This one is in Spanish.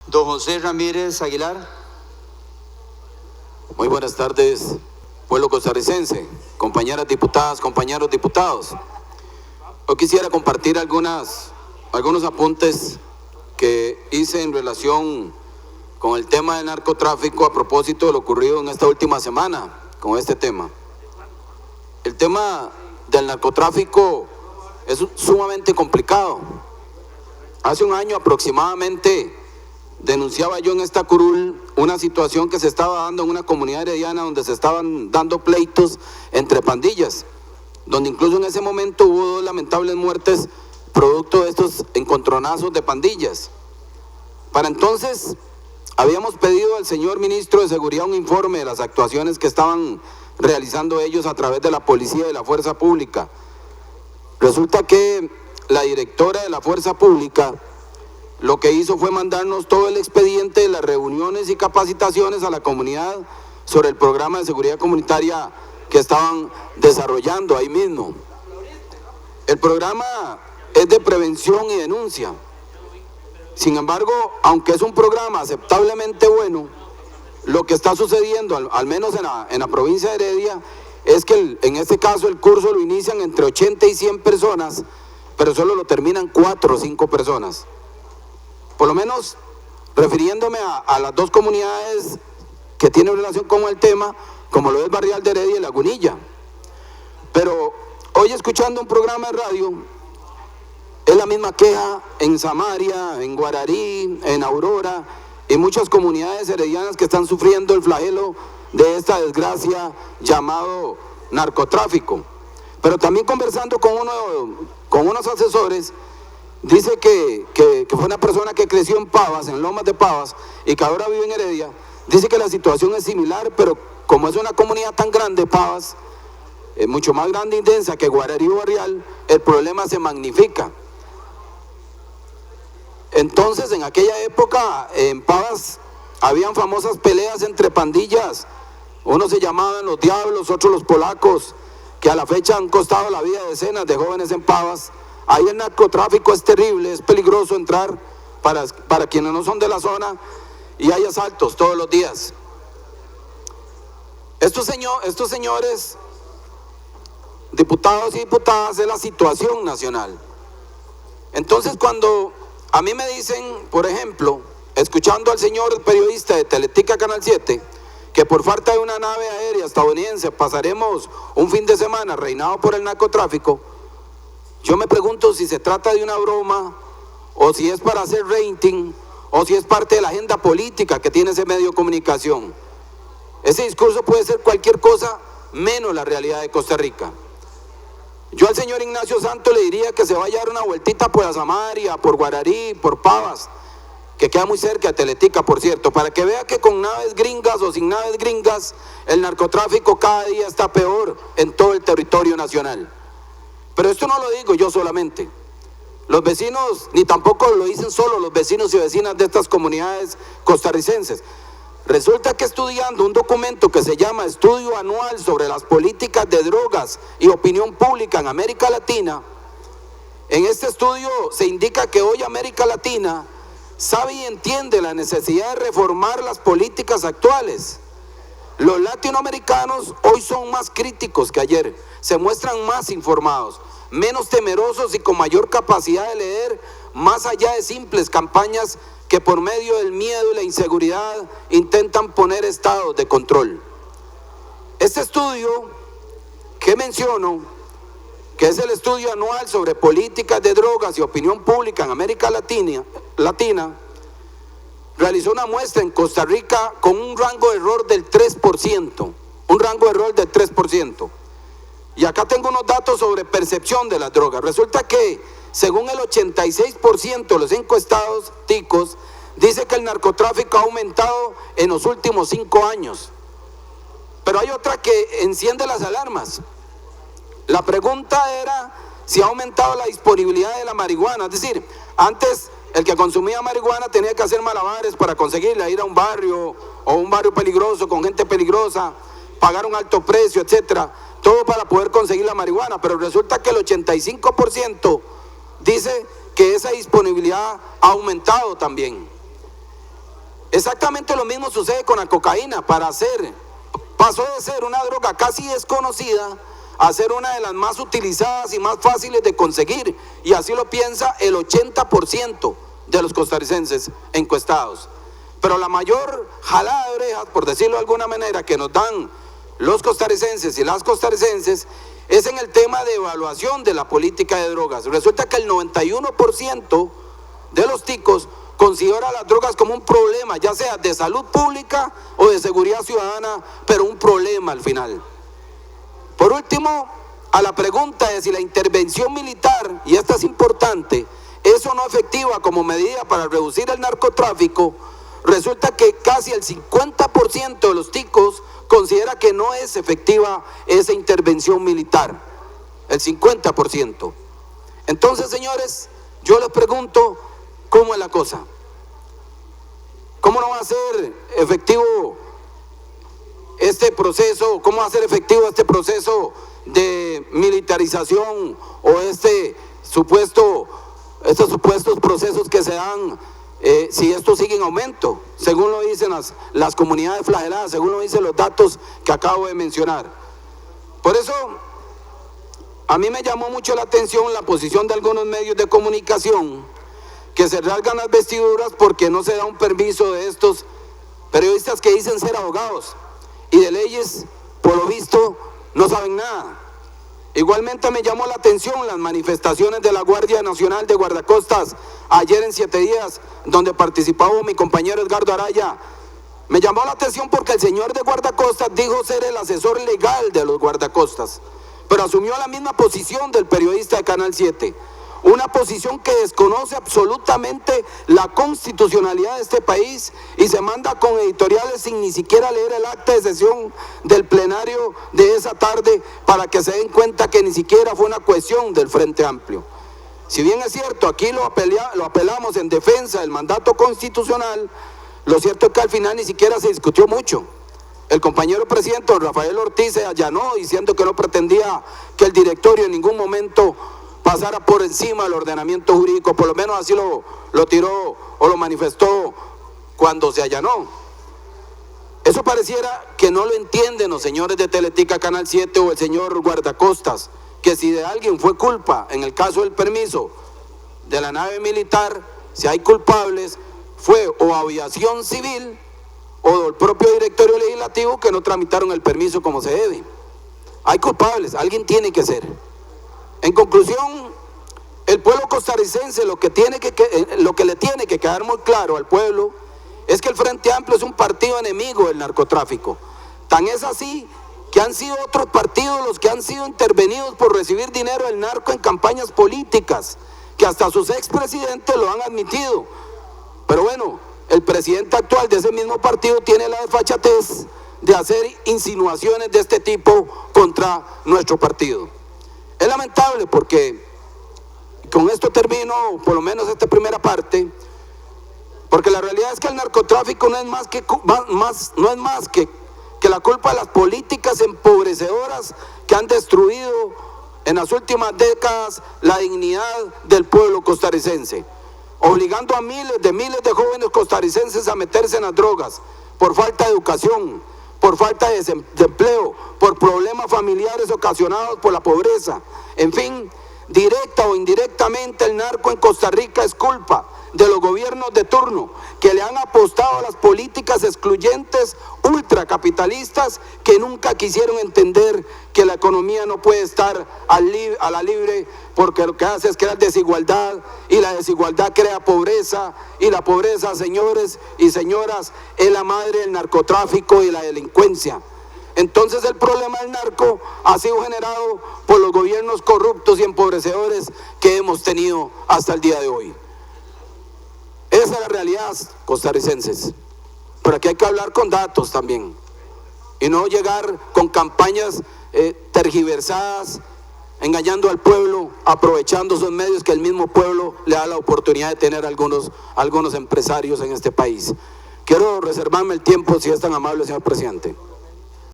Don José Ramírez Aguilar. Muy buenas tardes, pueblo costarricense, compañeras diputadas, compañeros diputados. Yo quisiera compartir algunos apuntes que hice en relación con el tema del narcotráfico a propósito de lo ocurrido en esta última semana con este tema. El tema del narcotráfico es sumamente complicado. Hace un año aproximadamente denunciaba yo en esta curul una situación que se estaba dando en una comunidad herediana donde se estaban dando pleitos entre pandillas, donde incluso en ese momento hubo 2 lamentables muertes producto de estos encontronazos de pandillas. Para entonces habíamos pedido al señor ministro de Seguridad un informe de las actuaciones que estaban realizando ellos a través de la policía y de la fuerza pública. Resulta que la directora de la fuerza pública lo que hizo fue mandarnos todo el expediente de las reuniones y capacitaciones a la comunidad sobre el programa de seguridad comunitaria que estaban desarrollando ahí mismo. El programa es de prevención y denuncia. Sin embargo, aunque es un programa aceptablemente bueno, lo que está sucediendo, al menos en la provincia de Heredia, es que en este caso el curso lo inician entre 80 y 100 personas, pero solo lo terminan 4 o 5 personas. Por lo menos, refiriéndome a las 2 comunidades que tienen relación con el tema, como lo es Barrial de Heredia y Lagunilla. Pero hoy escuchando un programa de radio, es la misma queja en Samaria, en Guararí, en Aurora y muchas comunidades heredianas que están sufriendo el flagelo de esta desgracia llamado narcotráfico. Pero también conversando con unos asesores, dice que fue una persona que creció en Pavas, en Lomas de Pavas, y que ahora vive en Heredia. Dice que la situación es similar, pero como es una comunidad tan grande, Pavas, mucho más grande e intensa que Guararí o Barrial, el problema se magnifica. Entonces, en aquella época, en Pavas, habían famosas peleas entre pandillas. Unos se llamaban los Diablos, otros los Polacos, que a la fecha han costado la vida de decenas de jóvenes en Pavas. Ahí el narcotráfico es terrible, es peligroso entrar para quienes no son de la zona, y hay asaltos todos los días. Estos señores, diputados y diputadas, es la situación nacional. Entonces, cuando a mí me dicen, por ejemplo, escuchando al señor periodista de Teletica Canal 7, que por falta de una nave aérea estadounidense pasaremos un fin de semana reinado por el narcotráfico, yo me pregunto si se trata de una broma, o si es para hacer rating, o si es parte de la agenda política que tiene ese medio de comunicación. Ese discurso puede ser cualquier cosa menos la realidad de Costa Rica. Yo al señor Ignacio Santos le diría que se vaya a dar una vueltita por Samaria, por Guararí, por Pavas, que queda muy cerca de Teletica, por cierto, para que vea que con naves gringas o sin naves gringas, el narcotráfico cada día está peor en todo el territorio nacional. Pero esto no lo digo yo solamente. Los vecinos, ni tampoco lo dicen solo los vecinos y vecinas de estas comunidades costarricenses. Resulta que estudiando un documento que se llama Estudio Anual sobre las políticas de drogas y opinión pública en América Latina, en este estudio se indica que hoy América Latina sabe y entiende la necesidad de reformar las políticas actuales. Los latinoamericanos hoy son más críticos que ayer, se muestran más informados, menos temerosos y con mayor capacidad de leer, más allá de simples campañas que por medio del miedo y la inseguridad intentan poner estados de control. Este estudio que menciono, que es el estudio anual sobre políticas de drogas y opinión pública en América Latina, realizó una muestra en Costa Rica con un rango de error del 3%, Y acá tengo unos datos sobre percepción de las drogas. Resulta que, según el 86% de los encuestados ticos, dice que el narcotráfico ha aumentado en los últimos 5 años. Pero hay otra que enciende las alarmas. La pregunta era si ha aumentado la disponibilidad de la marihuana. Es decir, antes el que consumía marihuana tenía que hacer malabares para conseguirla, ir a un barrio o un barrio peligroso con gente peligrosa, pagar un alto precio, etcétera, todo para poder conseguir la marihuana. Pero resulta que el 85% dice que esa disponibilidad ha aumentado también. Exactamente lo mismo sucede con la cocaína. Pasó de ser una droga casi desconocida a ser una de las más utilizadas y más fáciles de conseguir. Y así lo piensa el 80% de los costarricenses encuestados. Pero la mayor jalada de orejas, por decirlo de alguna manera, que nos dan los costarricenses y las costarricenses es en el tema de evaluación de la política de drogas. Resulta que el 91% de los ticos considera las drogas como un problema, ya sea de salud pública o de seguridad ciudadana, pero un problema al final. Por último, a la pregunta de si la intervención militar, y esta es importante, es o no efectiva como medida para reducir el narcotráfico, resulta que casi el 50% de los ticos considera que no es efectiva esa intervención militar. El 50%. Entonces, señores, yo les pregunto, ¿cómo es la cosa? ¿Cómo no va a ser efectivo este proceso? ¿Cómo va a ser efectivo este proceso de militarización o estos supuestos procesos que se dan si esto sigue en aumento, según lo dicen las comunidades flageladas, según lo dicen los datos que acabo de mencionar? Por eso, a mí me llamó mucho la atención la posición de algunos medios de comunicación que se rasgan las vestiduras porque no se da un permiso de estos periodistas que dicen ser abogados y de leyes, por lo visto, no saben nada. Igualmente me llamó la atención las manifestaciones de la Guardia Nacional de Guardacostas ayer en 7 días, donde participaba mi compañero Edgardo Araya. Me llamó la atención porque el señor de Guardacostas dijo ser el asesor legal de los guardacostas, pero asumió la misma posición del periodista de Canal 7. Una posición que desconoce absolutamente la constitucionalidad de este país y se manda con editoriales sin ni siquiera leer el acta de sesión del plenario de esa tarde para que se den cuenta que ni siquiera fue una cuestión del Frente Amplio. Si bien es cierto, aquí lo apelamos en defensa del mandato constitucional, lo cierto es que al final ni siquiera se discutió mucho. El compañero presidente, don Rafael Ortiz, se allanó diciendo que no pretendía que el directorio en ningún momento pasara por encima del ordenamiento jurídico, por lo menos así lo tiró o lo manifestó cuando se allanó. Eso pareciera que no lo entienden los señores de Teletica Canal 7 o el señor Guardacostas, que si de alguien fue culpa, en el caso del permiso de la nave militar, si hay culpables, fue o Aviación Civil o el propio directorio legislativo que no tramitaron el permiso como se debe. Hay culpables, alguien tiene que ser. En conclusión, el pueblo costarricense lo que le tiene que quedar muy claro al pueblo es que el Frente Amplio es un partido enemigo del narcotráfico. Tan es así que han sido otros partidos los que han sido intervenidos por recibir dinero del narco en campañas políticas, que hasta sus expresidentes lo han admitido. Pero bueno, el presidente actual de ese mismo partido tiene la desfachatez de hacer insinuaciones de este tipo contra nuestro partido. Es lamentable porque, con esto termino por lo menos esta primera parte, porque la realidad es que el narcotráfico no es más que la culpa de las políticas empobrecedoras que han destruido en las últimas décadas la dignidad del pueblo costarricense, obligando a miles de jóvenes costarricenses a meterse en las drogas por falta de educación, por falta de empleo, por problemas familiares ocasionados por la pobreza. En fin, directa o indirectamente el narco en Costa Rica es culpa de los gobiernos de turno que le han apostado a las políticas excluyentes ultracapitalistas que nunca quisieron entender que la economía no puede estar a la libre, porque lo que hace es crear desigualdad y la desigualdad crea pobreza y la pobreza, señores y señoras, es la madre del narcotráfico y la delincuencia. Entonces el problema del narco ha sido generado por los gobiernos corruptos y empobrecedores que hemos tenido hasta el día de hoy. Esa es la realidad, costarricenses. Pero aquí hay que hablar con datos también y no llegar con campañas tergiversadas, engañando al pueblo, aprovechando esos medios que el mismo pueblo le da la oportunidad de tener algunos empresarios en este país. Quiero reservarme el tiempo, si es tan amable, señor presidente.